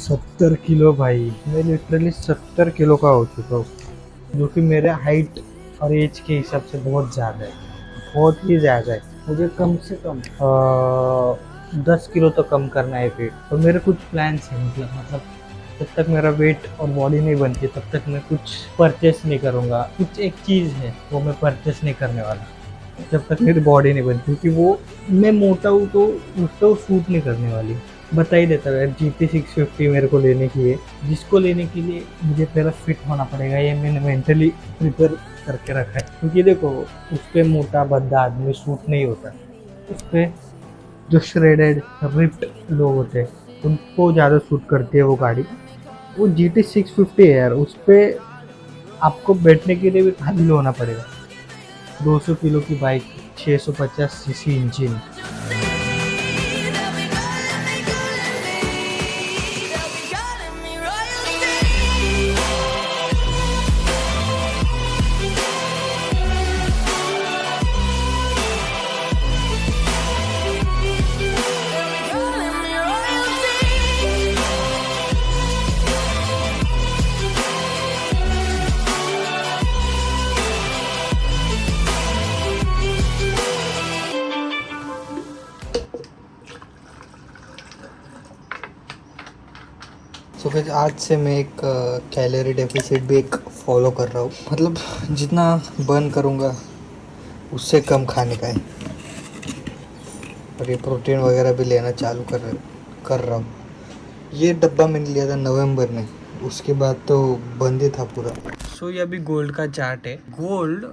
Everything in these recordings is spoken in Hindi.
70 किलो भाई, मैं लिटरली 70 किलो का हो चुका हूँ, जो कि मेरे हाइट और एज के हिसाब से बहुत ज़्यादा है, बहुत ही ज़्यादा है। मुझे कम से कम 10 किलो तो कम करना है वेट, और मेरे कुछ प्लान्स हैं। मतलब जब तक मेरा वेट और बॉडी नहीं बनती तब तक मैं कुछ परचेस नहीं करूँगा। कुछ एक चीज़ है वो मैं परचेस नहीं करने वाला जब तक मेरी बॉडी नहीं बनती, क्योंकि वो मैं मोटा हूँ तो उस पर सूट नहीं करने वाली। बता ही देता है, GT 650 मेरे को लेने की है, जिसको लेने के लिए मुझे पहले फिट होना पड़ेगा। ये मैंने मेंटली प्रिपेयर करके रखा है, क्योंकि देखो उस पर मोटा भद्दा आदमी सूट नहीं होता। उस पर जो श्रेडेड रिप्ड लोग होते हैं उनको ज़्यादा सूट करती है वो गाड़ी। वो GT 650 है यार, उस पर आपको बैठने के लिए भी काबिल होना पड़ेगा। 200 किलो की बाइक, 650 सीसी इंजन। सो फिर आज से मैं एक कैलोरी डेफिसिट भी एक फॉलो कर रहा हूँ। मतलब जितना बर्न करूँगा उससे कम खाने का है, और ये प्रोटीन वगैरह भी लेना चालू कर रहा हूँ। ये डब्बा मैंने लिया था नवंबर में, उसके बाद तो बंद ही था पूरा। सो ये अभी गोल्ड का चार्ट है। गोल्ड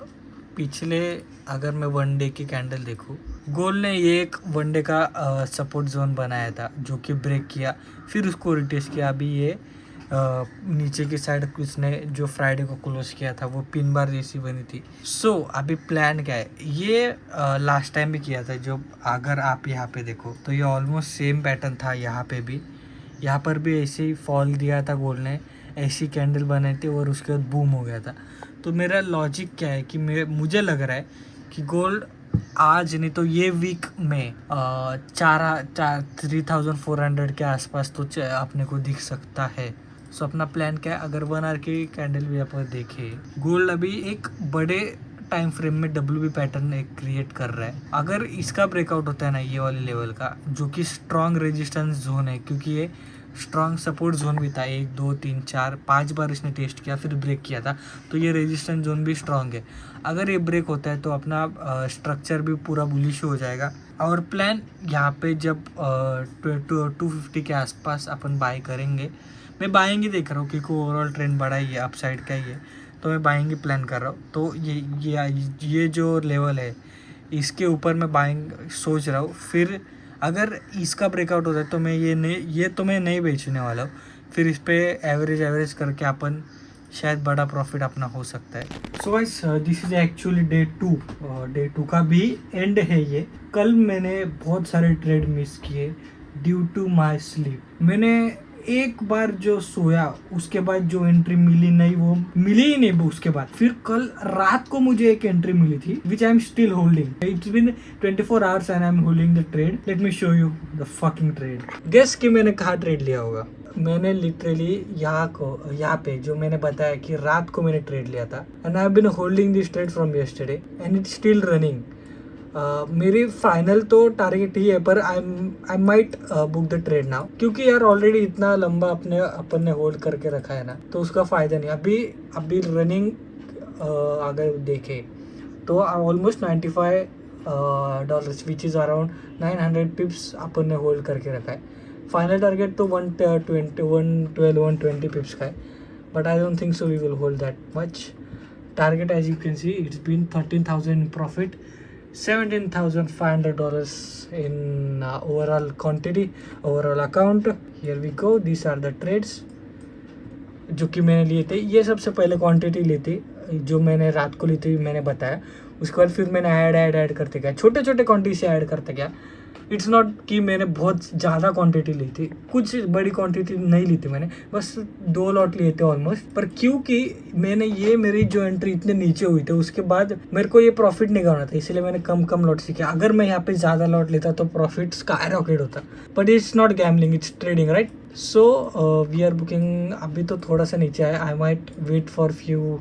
पिछले, अगर मैं वनडे की कैंडल देखूँ, गोल्ड ने ये एक वनडे का सपोर्ट जोन बनाया था जो कि ब्रेक किया, फिर उसको रिटेस्ट किया। अभी ये नीचे की साइड उसने जो फ्राइडे को क्लोज किया था वो पिन बार जैसी बनी थी। सो अभी प्लान क्या है, ये लास्ट टाइम भी किया था। जो अगर आप यहाँ पे देखो तो ये ऑलमोस्ट सेम पैटर्न था। यहाँ पे भी, यहाँ पर भी ऐसे ही फॉल दिया था गोल्ड ने, ऐसी कैंडल बनाई थी और उसके बाद बूम हो गया था। तो मेरा लॉजिक क्या है कि मुझे लग रहा है कि गोल्ड आज नहीं तो ये वीक में 3400 के आसपास तो अपने को दिख सकता है। सो अपना प्लान क्या है, अगर 1 आवर की कैंडल भी आप देखे, गोल्ड अभी एक बड़े टाइम फ्रेम में डब्ल्यू पैटर्न एक क्रिएट कर रहा है। अगर इसका ब्रेकआउट होता है ना ये वाले लेवल का, जो कि स्ट्रॉन्ग रेजिस्टेंस जोन है, क्योंकि ये स्ट्रॉन्ग सपोर्ट जोन भी था, 1 2 3 4 5 बार इसने टेस्ट किया फिर ब्रेक किया था, तो ये रेजिस्टेंस जोन भी स्ट्रॉन्ग है। अगर ये ब्रेक होता है तो अपना स्ट्रक्चर भी पूरा बुलिश हो जाएगा। और प्लान यहाँ पे जब 250 के आसपास अपन बाय करेंगे, मैं बाइंग ही देख रहा हूँ क्योंकि ओवरऑल ट्रेंड बड़ा ही है, अपसाइड का ही है, तो मैं बाइंग ही प्लान कर रहा हूँ। तो ये जो लेवल है इसके ऊपर मैं बाइंग सोच रहा हूँ। फिर अगर इसका ब्रेकआउट होता है तो मैं ये तो मैं नहीं बेचने वाला हूँ। फिर इस पे एवरेज करके अपन शायद बड़ा प्रॉफिट अपना हो सकता है। So guys, this is actually day two का भी एंड है ये। कल मैंने बहुत सारे ट्रेड मिस किए ड्यू टू माई स्लीप। मैंने एक बार जो सोया उसके बाद जो एंट्री मिली नहीं, वो मिली ही नहीं। उसके बाद फिर कल रात को मुझे एक एंट्री मिली थी which I am still holding. It's been 24 hours and I am holding the trade. Let me show you the fucking trade. Guess कि मैंने कहाँ ट्रेड लिया होगा। मैंने लिटरली यहाँ पे जो मैंने बताया कि रात को मैंने ट्रेड लिया था, and I have been holding this trade from yesterday and it's still running. मेरी फाइनल तो टारगेट ही है, पर I might book the trade now, क्योंकि यार ऑलरेडी इतना लंबा अपन ने होल्ड करके रखा है ना, तो उसका फ़ायदा नहीं। अभी रनिंग अगर देखे तो almost $95 which is around 900 pips अपन ने होल्ड करके रखा है। फाइनल टारगेट तो 120 पिप्स का है, but I don't think so we will hold that much target. As you can see it's been 13,000 in profit, $17,500 in overall quantity, overall account. Here we go. These are the trades जो कि मैंने लिए थे। ये सबसे पहले क्वांटिटी ली थी जो मैंने रात को ली थी, मैंने बताया। उसके बाद फिर मैंने ऐड करते गया, छोटे क्वांटिटी से ऐड करते गया। इट्स नॉट कि मैंने बहुत ज़्यादा क्वांटिटी ली थी, कुछ बड़ी क्वांटिटी नहीं ली थी मैंने, बस 2 लॉट लिए थे ऑलमोस्ट। पर क्योंकि मैंने ये मेरी जो एंट्री इतने नीचे हुई थी उसके बाद मेरे को ये प्रॉफिट नहीं करना था, इसलिए मैंने कम कम लॉट सीखे। अगर मैं यहाँ पे ज़्यादा लॉट लेता तो प्रॉफिट स्काई रॉकेट होता। But it's not gambling, it's trading, right? So we are booking. अभी तो थोड़ा सा नीचे आया, I might wait for few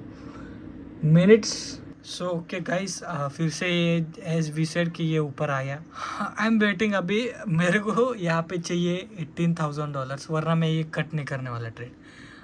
minutes. So okay guys, फिर से ये एज वी सेड कि ये ऊपर आया। I am waiting. अभी मेरे को यहाँ पे चाहिए $18,000, वरना मैं ये कट नहीं करने वाला ट्रेड।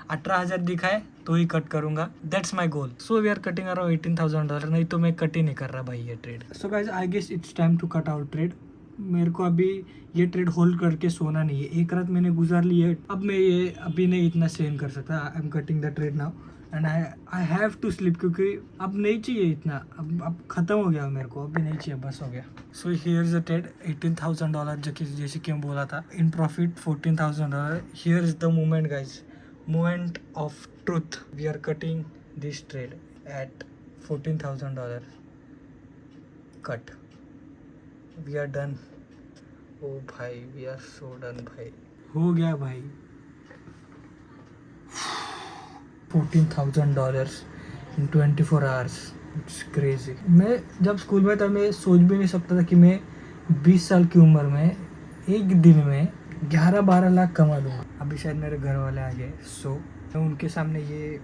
18,000 दिखा है तो ही कट करूंगा, that's my goal. So we are cutting around $18,000, नहीं तो मैं कट ही नहीं कर रहा भाई ये trade. So guys I guess it's time to cut out trade. मेरे को अभी ये ट्रेड होल्ड करके सोना नहीं है, एक रात मैंने गुजार ली है, अब मैं ये अभी नहीं इतना सहन कर सकता। I am cutting the trade now and I have to sleep, क्योंकि अब नहीं चाहिए इतना, अब ख़त्म हो गया मेरे को, अभी नहीं चाहिए, बस हो गया। So here is the trade $18,000, जो कि जैसे कि मैं बोला था, in profit $14,000। Here is the moment guys, moment of truth. We are cutting this trade at $14,000 cut. We are done. ओ भाई, वी आर सो डन भाई, हो गया भाई। $14,000 in 24 hours, इट्स क्रेजी। मैं जब स्कूल में था मैं सोच भी नहीं सकता था कि मैं 20 साल की उम्र में एक दिन में 11-12 लाख कमा लूँगा। अभी शायद मेरे घर वाले आ गए, सो मैं उनके सामने ये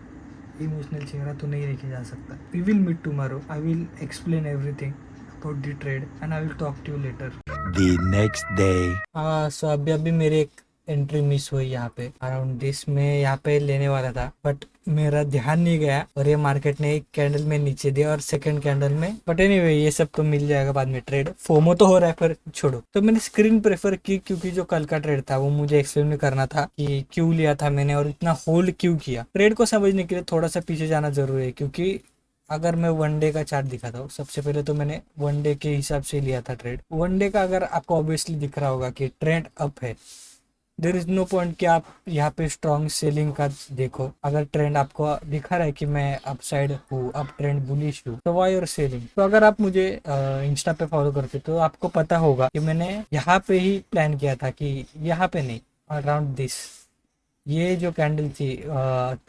इमोशनल चेहरा तो नहीं रखे जा सकता। We will meet tomorrow, I will explain everything about the trade and I will talk to you later the next day. हाँ, सो अभी मेरे एक एंट्री मिस हुई यहाँ पे अराउंड दिस। मैं यहाँ पे लेने वाला था बट मेरा ध्यान नहीं गया और ये मार्केट ने एक कैंडल में नीचे दिया और सेकंड कैंडल में। बट एनीवे ये सब तो मिल जाएगा बाद में। ट्रेड फोमो तो हो रहा है, पर छोड़ो। तो मैंने स्क्रीन प्रेफर की क्योंकि जो कल का ट्रेड था वो मुझे एक्सप्लेन करना था कि क्यों लिया था मैंने और इतना होल्ड क्यों किया। ट्रेड को समझने के लिए थोड़ा सा पीछे जाना जरूरी है, क्योंकि अगर मैं वनडे का चार्ट दिखाता हूँ, सबसे पहले तो मैंने वनडे के हिसाब से लिया था ट्रेड। वनडे का अगर आपको ऑब्वियसली दिख रहा होगा कि ट्रेंड अप है, देर इज नो पॉइंट कि आप यहाँ पे स्ट्रॉन्ग सेलिंग का देखो। अगर ट्रेंड आपको दिखा रहा है कि मैं अपसाइड हूँ, अब ट्रेंड बुलिश हूँ, तो वाई और सेलिंग। तो अगर आप मुझे इंस्टा पे फॉलो करते तो आपको पता होगा कि मैंने यहाँ पे ही प्लान किया था कि यहाँ पे नहीं, अराउंड दिस, ये जो कैंडल थी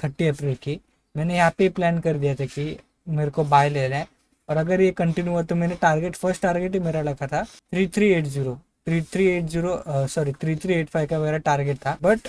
30 अप्रैल की, मैंने यहाँ पे प्लान कर दिया था कि मेरे को बाय लेना है। और अगर ये कंटिन्यू हुआ तो मैंने फर्स्ट टारगेट ही मेरा रखा था 3385 का मेरा टारगेट था। बट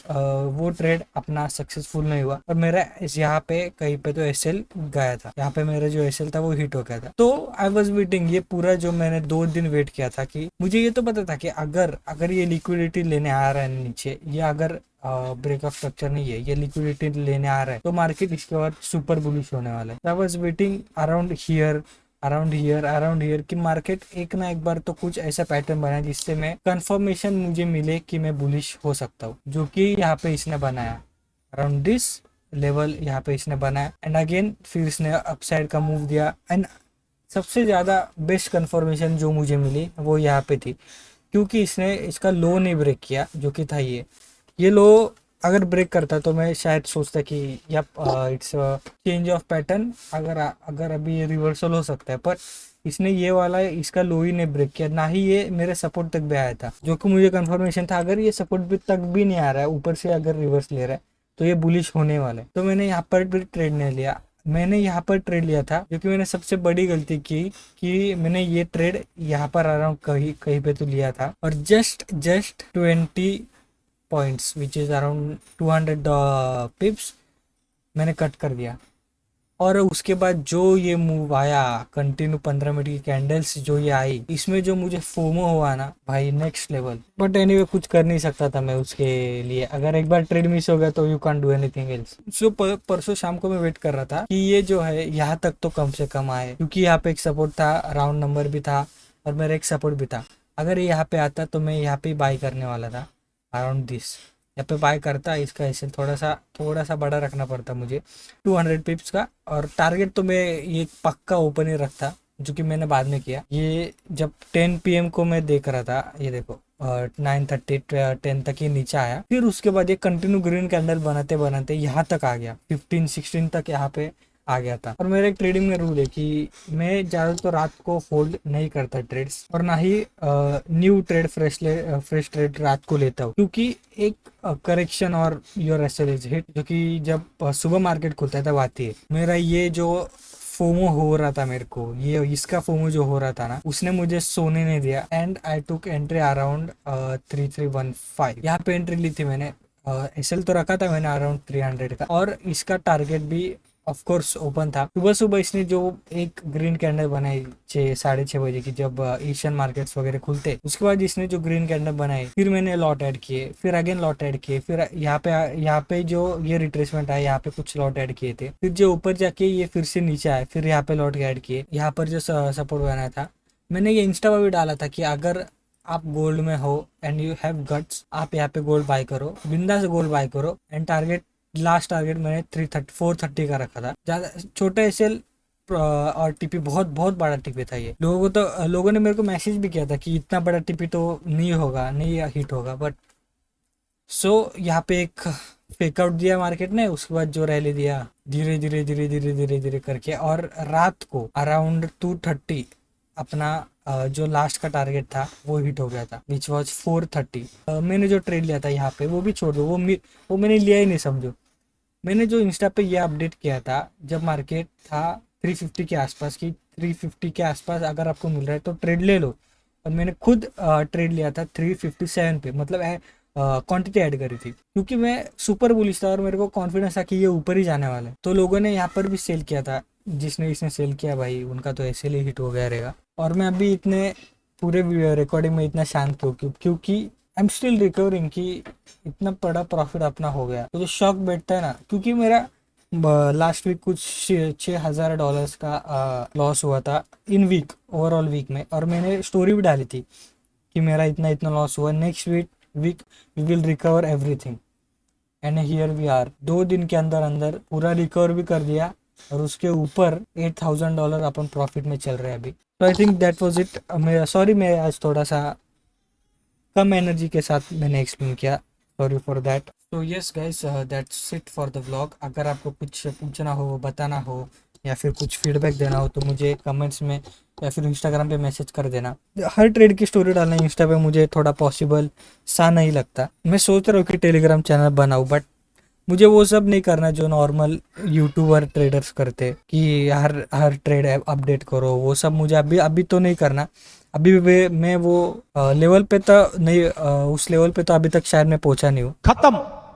वो ट्रेड अपना सक्सेसफुल नहीं हुआ और मेरा यहाँ पे कहीं पे तो एसएल गया था। यहाँ पे मेरा जो एसएल था वो हिट हो गया था। तो आई वाज वेटिंग, ये पूरा जो मैंने 2 दिन वेट किया था कि मुझे ये तो पता था कि अगर ये लिक्विडिटी लेने आ रहा है नीचे, या अगर ब्रेक ऑफ स्ट्रक्चर नहीं है, ये लिक्विडिटी लेने आ रहा है, तो मार्केट इसके बाद सुपर बुलिश होने वाला है। I was waiting around here कि मार्केट एक ना एक बार तो कुछ ऐसा पैटर्न बनाए जिससे मैं कंफर्मेशन मुझे मिले कि मैं बुलिश हो सकता हूँ, जो कि यहाँ पे इसने बनाया अराउंड दिस लेवल। यहाँ पे इसने बनाया एंड अगेन फिर इसने अपसाइड का मूव दिया। एंड सबसे ज्यादा बेस्ट कंफर्मेशन जो मुझे मिली वो यहाँ पे थी, क्योंकि इसने इसका लो नहीं ब्रेक किया, जो कि था ये लो अगर ब्रेक करता तो मैं शायद सोचता कि इट्स चेंज ऑफ पैटर्न, अगर अभी ये रिवर्सल हो सकता है। पर इसने ये वाला इसका लो ही नहीं ब्रेक किया, ना ही ये मेरे सपोर्ट तक भी आया था, जो कि मुझे कंफर्मेशन था अगर ये सपोर्ट भी तक भी नहीं आ रहा है, ऊपर से अगर रिवर्स ले रहा है तो ये बुलिश होने वाला है। तो मैंने यहाँ पर भी ट्रेड नहीं लिया, मैंने यहाँ पर ट्रेड लिया था, जो कि मैंने सबसे बड़ी गलती की कि मैंने ये ट्रेड यहाँ पर अराउंड कहीं पे तो लिया था और just 20 points which is around 200 पिप्स मैंने कट कर दिया। और उसके बाद जो ये मूव आया कंटिन्यू 15 मिनट की कैंडल्स जो ये आई, इसमें जो मुझे फोमो हुआ ना भाई, नेक्स्ट लेवल। बट एनीवे कुछ कर नहीं सकता था मैं उसके लिए, अगर एक बार ट्रेड मिस हो गया तो you can't do anything else. So परसों शाम को मैं वेट कर रहा था कि ये जो है यहाँ तक तो कम से कम आए, क्योंकि यहाँ पे एक सपोर्ट था, राउंड नंबर भी था और मेरा एक सपोर्ट भी था। अगर ये यहाँ पे आता तो मैं यहाँ पे बाई करने वाला था अराउंड दिस। यहाँ पे बाय करता, इसका ऐसे थोड़ा सा बड़ा रखना पड़ता मुझे 200 पिप्स का, और टारगेट तो मैं ये पक्का ओपन ही रखता, जो कि मैंने बाद में किया। ये जब 10 PM को मैं देख रहा था, ये देखो 9:30 10 तक ये नीचे आया, फिर उसके बाद ये कंटिन्यू ग्रीन कैंडल बनाते बनाते यहाँ तक आ गया 15-16 तक यहाँ पे आ गया था। और मेरा एक ट्रेडिंग में रूल है कि मैं ज़्यादा तो रात को होल्ड नहीं करता ट्रेड्स, और ना ही न्यू ट्रेड फ्रेश ट्रेड रात को लेता हूँ, क्योंकि एक करेक्शन और योर एसएल इज हिट जो कि जब सुबह मार्केट खुलता है तब आती है। मेरा ये जो फोमो हो रहा था, मेरे को ये इसका फोमो जो हो रहा था ना, उसने मुझे सोने नहीं दिया, and I took entry around 3315। यहाँ पे एंट्री ली थी मैंने। एसएल तो रखा था मैंने अराउंड 300 का, और इसका टारगेट भी ऑफ कोर्स ओपन था। सुबह सुबह इसने जो एक ग्रीन कैंडल बनाई 6-6:30 बजे की, जब एशियन मार्केट्स वगैरह खुलते, उसके बाद इसने जो ग्रीन कैंडल बनाई, फिर मैंने लॉट ऐड किए, फिर अगेन लॉट ऐड किए, फिर यहाँ पे जो ये रिट्रेसमेंट आया, यहाँ पे कुछ लॉट ऐड किए थे, फिर जो ऊपर जाके ये फिर से नीचे आए, फिर यहाँ पे लॉट ऐड किए। यहाँ पर जो सपोर्ट बनाया था, मैंने ये इंस्टा पर भी डाला था कि अगर आप गोल्ड में हो एंड यू हैव गट्स, आप यहाँ पे गोल्ड बाय करो, बिंदास गोल्ड बाय करो। एंड टारगेट, लास्ट टारगेट मैंने 430 का रखा था। ज्यादा छोटा एसएल और टीपी बहुत बहुत बड़ा टीपी था ये। लोगों ने मेरे को मैसेज भी किया था कि इतना बड़ा टीपी तो नहीं होगा, नहीं हिट होगा, बट यहाँ पे एक फेकआउट दिया मार्केट ने, उसके बाद जो रैली दिया धीरे धीरे धीरे धीरे धीरे धीरे करके, और रात को अराउंड 230 अपना जो लास्ट का टारगेट था वो हिट हो गया था, विच वॉज 430। मैंने जो ट्रेड लिया था यहाँ पे वो भी छोड़ दो, वो मैंने लिया ही नहीं, समझो। मैंने जो इंस्टा पे ये अपडेट किया था जब मार्केट था 350 के आसपास की, 350 के आसपास अगर आपको मिल रहा है तो ट्रेड ले लो। और मैंने खुद ट्रेड लिया था 357 पे, मतलब क्वांटिटी ऐड करी थी, क्योंकि मैं सुपर बुलिश था और मेरे को कॉन्फिडेंस था कि ये ऊपर ही जाने वाला है। तो लोगों ने यहाँ पर भी सेल किया था, जिसने इसने सेल किया भाई उनका तो ऐसे ही हिट हो गया रहेगा। और मैं अभी इतने पूरे रिकॉर्डिंग में इतना शांत क्योंकि आई एम स्टिल रिकवरिंग कि इतना बड़ा प्रॉफिट अपना हो गया। तो जो शॉक बैठता है ना, क्योंकि मेरा लास्ट वीक कुछ $6,000 का लॉस हुआ था इन वीक, ओवरऑल वीक में, और मैंने स्टोरी भी डाली थी कि मेरा इतना इतना लॉस हुआ, next week we will recover everything. And here we are, 2 दिन के अंदर अंदर पूरा रिकवर भी कर दिया, और उसके ऊपर $8,000 अपन प्रॉफिट में चल रहे हैं अभी। तो I think that was it. मेरा सॉरी, मैं आज थोड़ा सा कम एनर्जी के साथ मैंने एक्सप्लेन किया, सॉरी फॉर दैट। तो yes guys, that's it for the vlog. अगर आपको कुछ पूछना हो, बताना हो, या फिर कुछ फीडबैक देना हो तो मुझे कमेंट्स में या फिर इंस्टाग्राम पे मैसेज कर देना। हर ट्रेड की स्टोरी डालना इंस्टा पे मुझे थोड़ा पॉसिबल सा नहीं लगता। मैं सोच रहा हूँ कि टेलीग्राम चैनल बनाऊँ, बट मुझे वो सब नहीं करना जो नॉर्मल यूट्यूबर ट्रेडर्स करते कि हर ट्रेड अपडेट करो, वो सब मुझे अभी तो नहीं करना। अभी मैं वो लेवल पे तो नहीं, उस लेवल पे तो अभी तक शायद मैं पहुंचा नहीं हूँ। खत्म।